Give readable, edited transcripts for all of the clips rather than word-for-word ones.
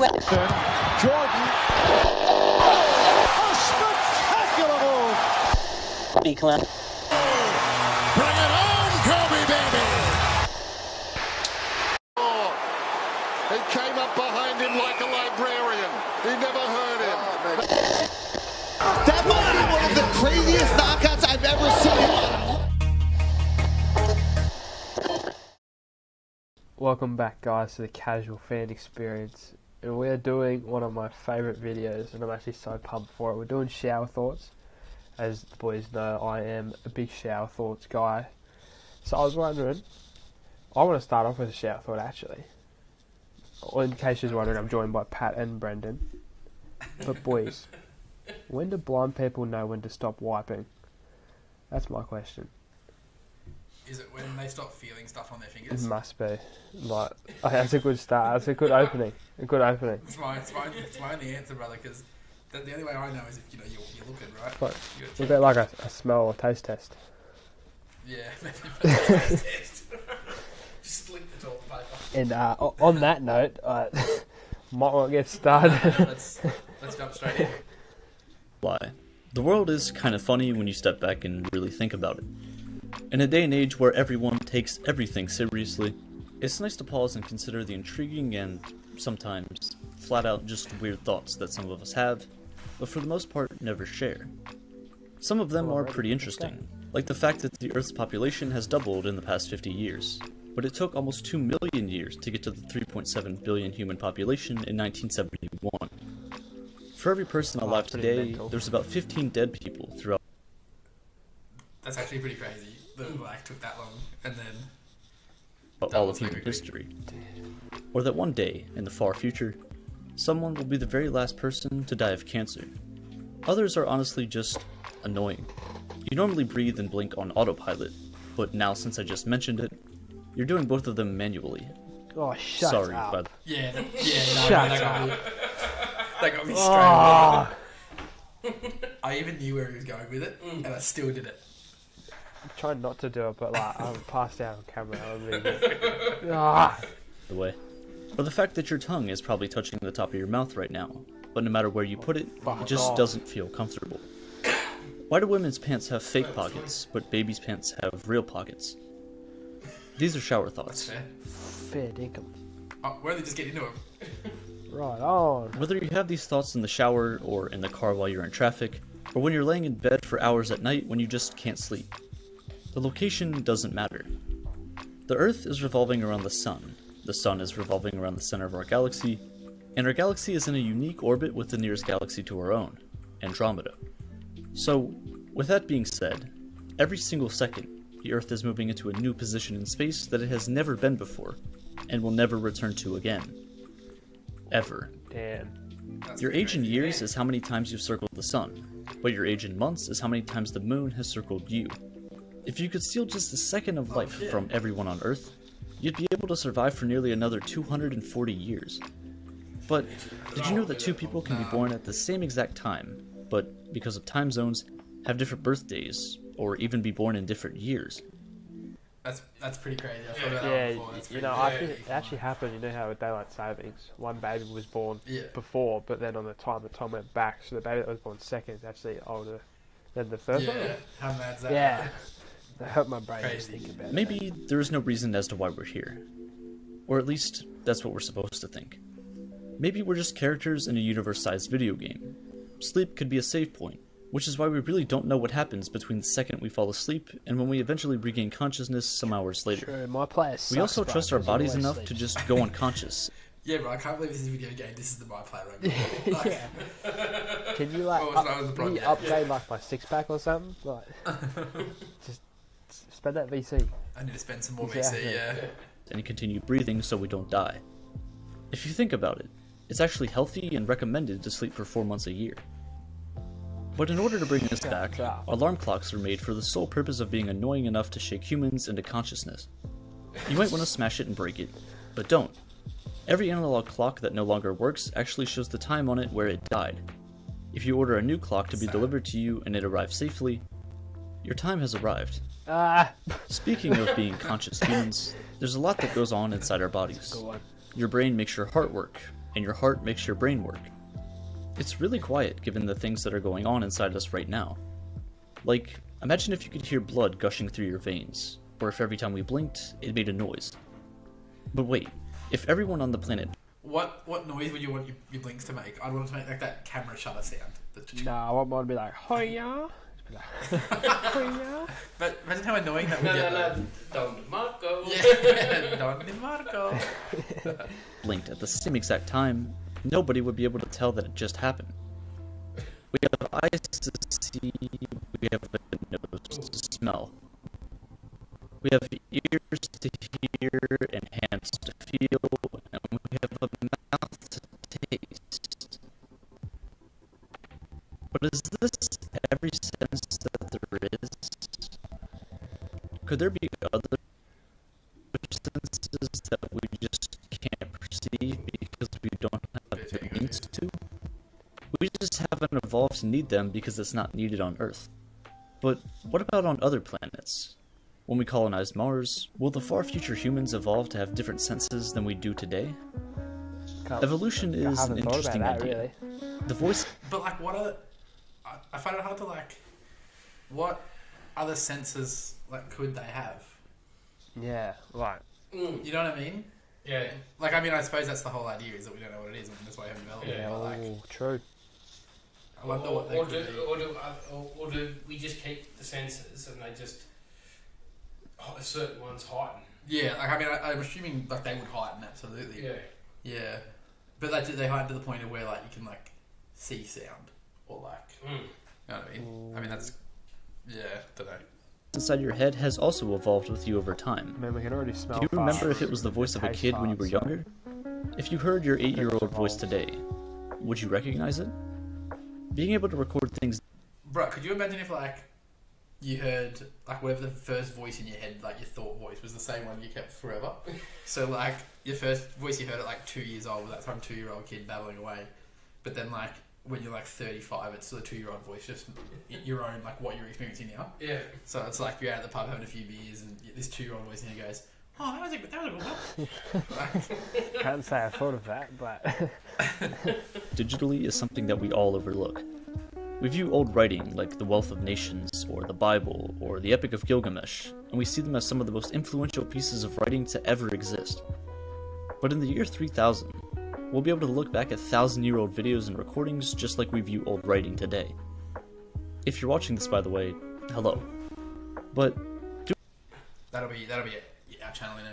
Jordan. A spectacular move. Be clean. Bring it home, Kobe, baby. Oh, he came up behind him like a librarian. He never heard him. That might be one of the craziest knockouts I've ever seen. Welcome back, guys, to the Casual Fan Experience, and we're doing one of my favourite videos, and I'm actually so pumped for it. We're doing shower thoughts. As the boys know, I am a big shower thoughts guy. So I was wondering, I want to start off with a shower thought actually. In case you're wondering, I'm joined by Pat and Brendan. But boys, when do blind people know when to stop wiping? That's my question. Is it when they stop feeling stuff on their It fingers? must be. Like, that's a good start. That's a good opening. A good opening. It's my only answer, brother, because the only way I know is if you're looking, right? But a bit like a smell or taste test. Yeah, maybe a taste test. Just flick the toilet paper. And on that note, might want to get started. Let's jump straight in. Why? The world is kind of funny when you step back and really think about it. In a day and age where everyone takes everything seriously, it's nice to pause and consider the intriguing and sometimes flat out just weird thoughts that some of us have, but for the most part never share. Some of them are pretty interesting, like the fact that the Earth's population has doubled in the past 50 years, but it took almost 2 million years to get to the 3.7 billion human population in 1971. For every person alive today, there's about 15 dead people throughout. That's actually pretty crazy. The like took that long, and then All of human history. Or that one day, in the far future, someone will be the very last person to die of cancer. Others are honestly just annoying. You normally breathe and blink on autopilot, but now since I just mentioned it, you're doing both of them manually. Oh, shut Sorry, up. but that got me straight away. I even knew where he was going with it, and I still did it. I'm trying not to do it, but like, I'm passed out on camera. the way. Or the fact that your tongue is probably touching the top of your mouth right now, but no matter where you put it, it just doesn't feel comfortable. Why do women's pants have fake pockets, but babies' pants have real pockets? These are shower thoughts. Fair dinkum. Oh, where did they just get into them? Right on. Whether you have these thoughts in the shower, or in the car while you're in traffic, or when you're laying in bed for hours at night when you just can't sleep, the location doesn't matter. The Earth is revolving around the Sun is revolving around the center of our galaxy, and our galaxy is in a unique orbit with the nearest galaxy to our own, Andromeda. So, with that being said, every single second, the Earth is moving into a new position in space that it has never been before, and will never return to again. Ever. Damn. Your age in years is how many times you've circled the Sun, but your age in months is how many times the Moon has circled you. If you could steal just a second of life from everyone on Earth, you'd be able to survive for nearly another 240 years. But did you know that two people can be born at the same exact time, but because of time zones, have different birthdays, or even be born in different years? That's pretty crazy. I've thought about that Yeah, before. That's you know, I think it actually happened. You know how with daylight savings, one baby was born before, but then on the time went back, so the baby that was born second is actually older than the first one. How mad's that? Yeah. That hurt my brain just thinking about it. Maybe there is no reason as to why we're here. Or at least, that's what we're supposed to think. Maybe we're just characters in a universe-sized video game. Sleep could be a save point, which is why we really don't know what happens between the second we fall asleep and when we eventually regain consciousness some hours later. True, my player sucks, We also trust our bodies enough sleeps. to just go unconscious. Yeah, bro, I can't believe this is a video game. This is the my player right now. Yeah. Can you like can you upgrade like my six-pack or something? Like, just spend that VC. I need to spend some more VC, yeah. And continue breathing so we don't die. If you think about it, it's actually healthy and recommended to sleep for 4 months a year. But in order to bring this back, alarm clocks are made for the sole purpose of being annoying enough to shake humans into consciousness. You might want to smash it and break it, but don't. Every analog clock that no longer works actually shows the time on it where it died. If you order a new clock to be delivered to you and it arrives safely, your time has arrived. Speaking of being conscious humans, there's a lot that goes on inside our bodies. Your brain makes your heart work, and your heart makes your brain work. It's really quiet given the things that are going on inside us right now. Like, imagine if you could hear blood gushing through your veins, or if every time we blinked, it made a noise. But wait, if everyone on the planet... What noise would you want your blinks to make? I'd want it to make like that camera shutter sound. Nah, I want mine to be like, hoya. Hoya. But imagine how annoying that would get. No, Don Marco. Yeah, Don Marco. blinked at the same exact time, nobody would be able to tell that it just happened. We have eyes to see, we have a nose to smell. We have ears to hear and hands to feel, and we have a mouth to taste. But is this every sense that there is? Could there be other senses that we just can't perceive because we don't have the means to? We just haven't evolved to need them because it's not needed on Earth. But what about on other planets? When we colonize Mars, will the far future humans evolve to have different senses than we do today? Evolution is an interesting idea. Really. The voice... But like, what are... I find it hard to like... What other senses like could they have? Yeah, right. You know what I mean? Yeah. Like, I mean, I suppose that's the whole idea, is that we don't know what it is, and that's why we haven't developed it. Yeah. But like, Oh, true. I wonder what they or could be. or do we just keep the senses and they just certain ones heighten? Yeah, like I mean, I'm assuming like they would heighten absolutely. Yeah. Yeah, but like, do they heighten to the point of where like you can like see sound or like, you know what I mean? I mean that's, yeah, don't know. inside your head has also evolved with you over time. Man, we can already smell. Do you remember farts. if it was the voice of a Taste kid when you were farts. younger? If you heard your 8-year-old voice today, would you recognize it? Being able to record things... Bro, could you imagine if like you heard like whatever the first voice in your head, like your thought voice, was the same one you kept forever? So like your first voice you heard at like 2 years old was that some 2-year-old kid babbling away, but then like when you're like 35, it's still a 2-year-old voice, just your own, like what you're experiencing now. Yeah. So it's like you're out at the pub having a few beers and this 2-year-old voice in here goes, "Oh, that was a good one." Like, Can't say I thought of that, but digitally is something that we all overlook. We view old writing like the Wealth of Nations, or the Bible, or the Epic of Gilgamesh, and we see them as some of the most influential pieces of writing to ever exist. But in the year 3000, we'll be able to look back at 1,000-year-old videos and recordings just like we view old writing today. If you're watching this, by the way, hello. But that'll be our channel in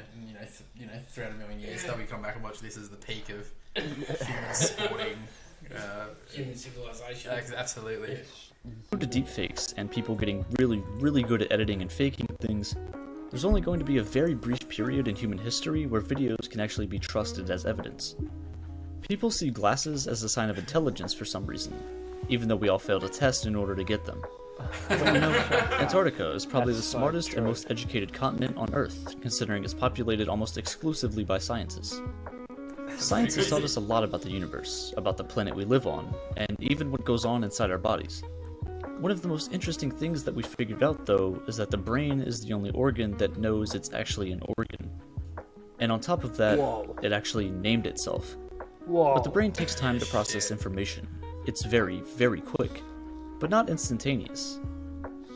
300 million years. They'll be come back and watch this as the peak of human sporting. Human civilization. Absolutely. due to deepfakes and people getting really good at editing and faking things, there's only going to be a very brief period in human history where videos can actually be trusted as evidence. People see glasses as a sign of intelligence for some reason, even though we all failed a test in order to get them. But you know, Antarctica is probably the smartest and most educated continent on Earth, considering it's populated almost exclusively by scientists. Science has taught us a lot about the universe, about the planet we live on, and even what goes on inside our bodies. One of the most interesting things that we figured out, though, is that the brain is the only organ that knows it's actually an organ. And on top of that, it actually named itself. But the brain takes time to process information. It's very quick, but not instantaneous.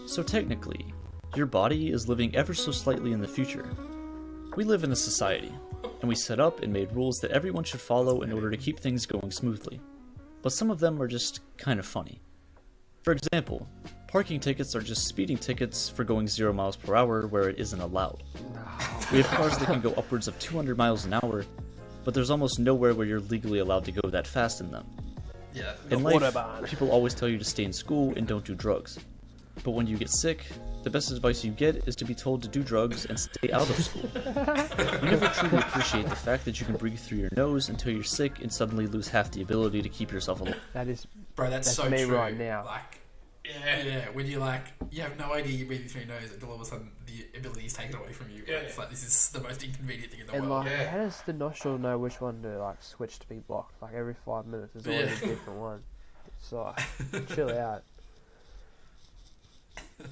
So technically, your body is living ever so slightly in the future. We live in a society, and we set up and made rules that everyone should follow in order to keep things going smoothly. But some of them are just kind of funny. For example, parking tickets are just speeding tickets for going 0 miles per hour where it isn't allowed. We have cars that can go upwards of 200 miles an hour, but there's almost nowhere where you're legally allowed to go that fast in them. Yeah. In life, people always tell you to stay in school and don't do drugs. But when you get sick, the best advice you get is to be told to do drugs and stay out of school. You never truly appreciate the fact that you can breathe through your nose until you're sick and suddenly lose half the ability to keep yourself alive. That is, Bro, that's so me true. right now. Like, yeah, when you you have no idea you're breathing through your nose until all of a sudden the ability is taken away from you. Yeah. It's like, this is the most inconvenient thing in the and world. like, how does the nostril know which one to switch to be blocked? Like every 5 minutes, there's always a different one. It's like, chill out.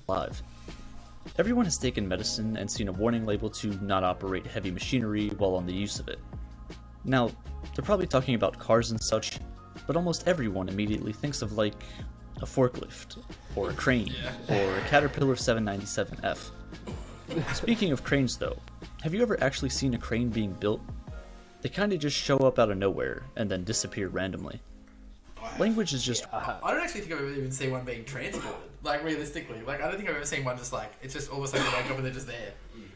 Live. Everyone has taken medicine and seen a warning label to not operate heavy machinery while on the use of it. Now, they're probably talking about cars and such, but almost everyone immediately thinks of like a forklift, or a crane, or a Caterpillar 797F. Speaking of cranes though, have you ever actually seen a crane being built? They kinda just show up out of nowhere and then disappear randomly. Language is just... I don't actually think I've ever even seen one being transported. Like, realistically. Like, I don't think I've ever seen one just like, it's just almost like they wake up and they're just there.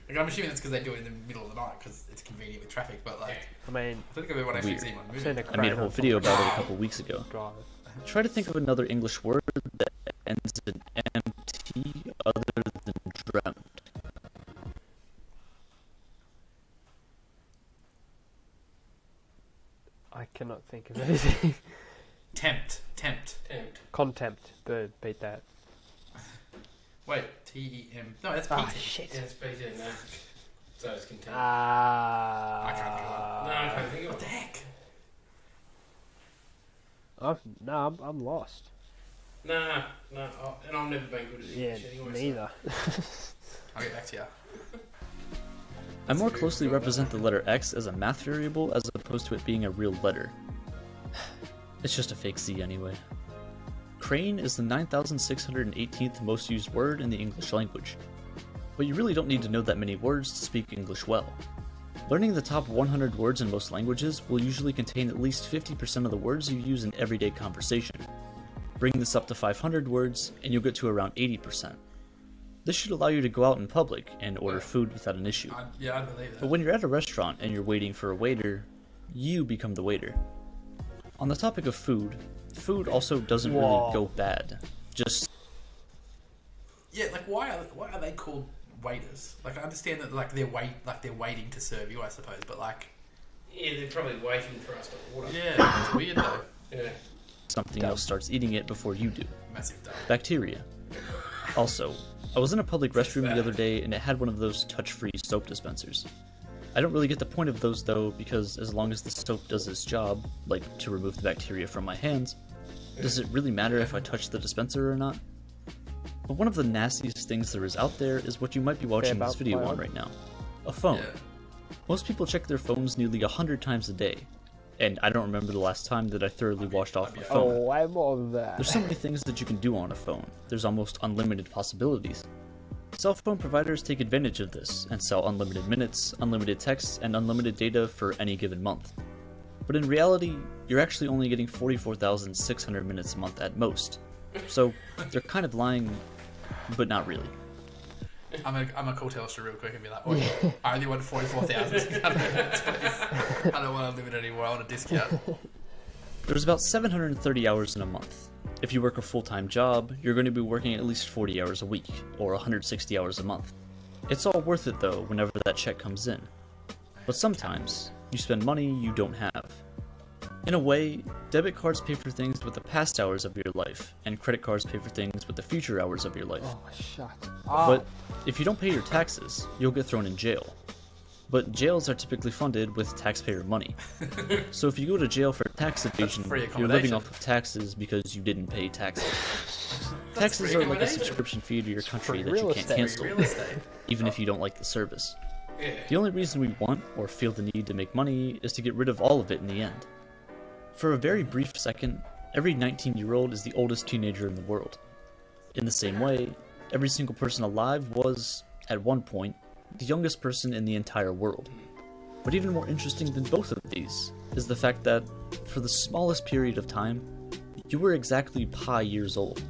Like, I'm assuming that's because they do it in the middle of the night because it's convenient with traffic, but like... I mean... I don't think I've ever actually seen one moving. I made a whole video about it a couple weeks ago. Try to think of another English word that ends in MT other than dreamt. I cannot think of anything. Tempt. Contempt. Bird. Beat that. Wait, T-E-M. No, that's PT. Ah, shit. Yeah, it's PT, no. So it's contempt. I can't think of one. No, I can't think of What the it. heck? I'm lost. No, and I've never been good at Yeah, English anyway. neither. I'll get back to you. I more closely represent the letter X as a math variable as opposed to it being a real letter. It's just a fake Z anyway. Crane is the 9,618th most used word in the English language. But you really don't need to know that many words to speak English well. Learning the top 100 words in most languages will usually contain at least 50% of the words you use in everyday conversation. Bring this up to 500 words, and you'll get to around 80%. This should allow you to go out in public and order food without an issue. Yeah, I believe that. But when you're at a restaurant and you're waiting for a waiter, you become the waiter. On the topic of food, food also doesn't really go bad. Just... Yeah, like why are they called waiters? Like I understand that they're waiting to serve you, I suppose, but like... Yeah, they're probably waiting for us to order. Yeah, it's weird though. Yeah. something else starts eating it before you do. Massive dump. Bacteria. Also, I was in a public restroom the other day and it had one of those touch-free soap dispensers. I don't really get the point of those though, because as long as the soap does its job, like to remove the bacteria from my hands, does it really matter if I touch the dispenser or not? But one of the nastiest things there is out there is what you might be watching this video on right now. A phone. Yeah. Most people check their phones nearly 100 times a day, and I don't remember the last time that I thoroughly washed off my phone. Oh, way more than that. There's so many things that you can do on a phone. There's almost unlimited possibilities. Cell phone providers take advantage of this and sell unlimited minutes, unlimited texts, and unlimited data for any given month. But in reality, you're actually only getting 44,600 minutes a month at most. So they're kind of lying, but not really. I'm gonna call Telstra real quick and be like, "Oi, I only want 44,600 minutes, please. I don't want unlimited anymore. I want a discount." There's about 730 hours in a month. If you work a full-time job, you're going to be working at least 40 hours a week, or 160 hours a month. It's all worth it though whenever that check comes in. But sometimes, you spend money you don't have. In a way, debit cards pay for things with the past hours of your life, and credit cards pay for things with the future hours of your life. Oh, shut But if you don't pay your taxes, you'll get thrown in jail. But jails are typically funded with taxpayer money. So if you go to jail for tax evasion, free you're living accommodation. off of taxes because you didn't pay taxes. Taxes are like a subscription fee to your country that you real can't estate. cancel, Real estate. even if you don't like the service. Yeah. The only reason we want or feel the need to make money is to get rid of all of it in the end. For a very brief second, every 19-year-old is the oldest teenager in the world. In the same way, every single person alive was, at one point, the youngest person in the entire world. But even more interesting than both of these is the fact that, for the smallest period of time, you were exactly pi years old.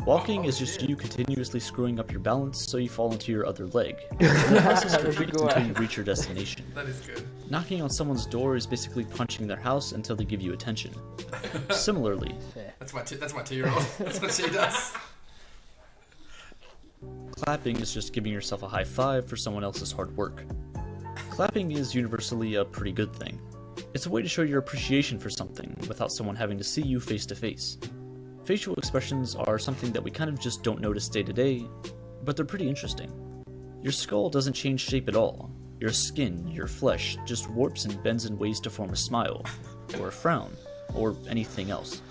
Walking is just you continuously screwing up your balance so you fall into your other leg. The process repeats until you reach your destination. That is good. Knocking on someone's door is basically punching their house until they give you attention. Similarly, That's my 2-year-old. That's what she does. clapping is just giving yourself a high five for someone else's hard work. Clapping is universally a pretty good thing. It's a way to show your appreciation for something without someone having to see you face to face. Facial expressions are something that we kind of just don't notice day to day, but they're pretty interesting. Your skull doesn't change shape at all. Your skin, your flesh, just warps and bends in ways to form a smile, or a frown, or anything else.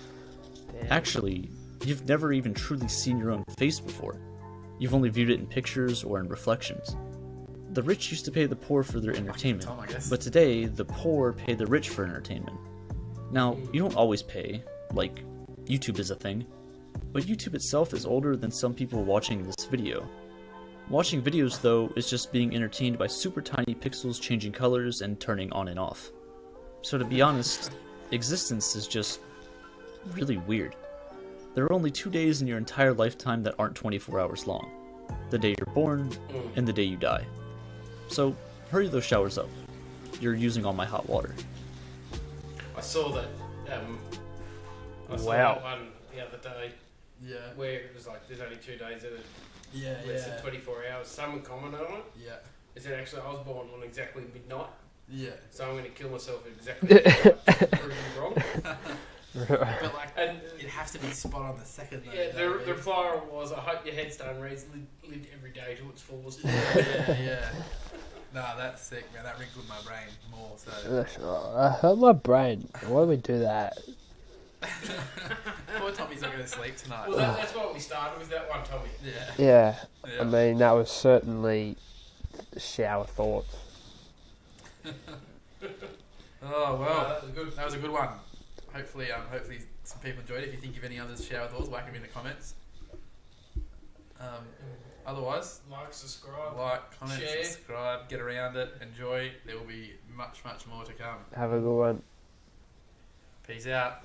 Actually, you've never even truly seen your own face before. You've only viewed it in pictures or in reflections. The rich used to pay the poor for their entertainment, Tom, I guess. but today the poor pay the rich for entertainment. Now, you don't always pay, like YouTube is a thing, but YouTube itself is older than some people watching this video. Watching videos, though, is just being entertained by super tiny pixels changing colors and turning on and off. So to be honest, existence is just really weird. There are only 2 days in your entire lifetime that aren't 24 hours long. The day you're born, and the day you die. So, hurry those showers up. You're using all my hot water. I saw that. I saw Wow. that one the other day Yeah. where it was like there's only 2 days in it, Yeah, less than 24 hours. Someone commented on it. Yeah. It said actually I was born on exactly midnight, Yeah. so I'm going to kill myself at exactly midnight. To prove me wrong. But like, And it has to be spot on the second though. yeah, the reply was, "I hope your headstone reads lived every day to its fullest." yeah. Nah, that's sick, man. That wrinkled my brain more. So I hurt my brain. Why do we do that? poor Tommy's not gonna sleep tonight. Well, that's why we started with that one, Tommy. Yeah. Yeah, Yeah. I mean, that was certainly shower thoughts. Oh well, that was good. that was a good one. Hopefully some people enjoyed it. If you think of any others shower thoughts, whack them in the comments. Otherwise, Like, subscribe. like, comment, Share. subscribe, get around it, enjoy. There will be much more to come. Have a good one. Peace out.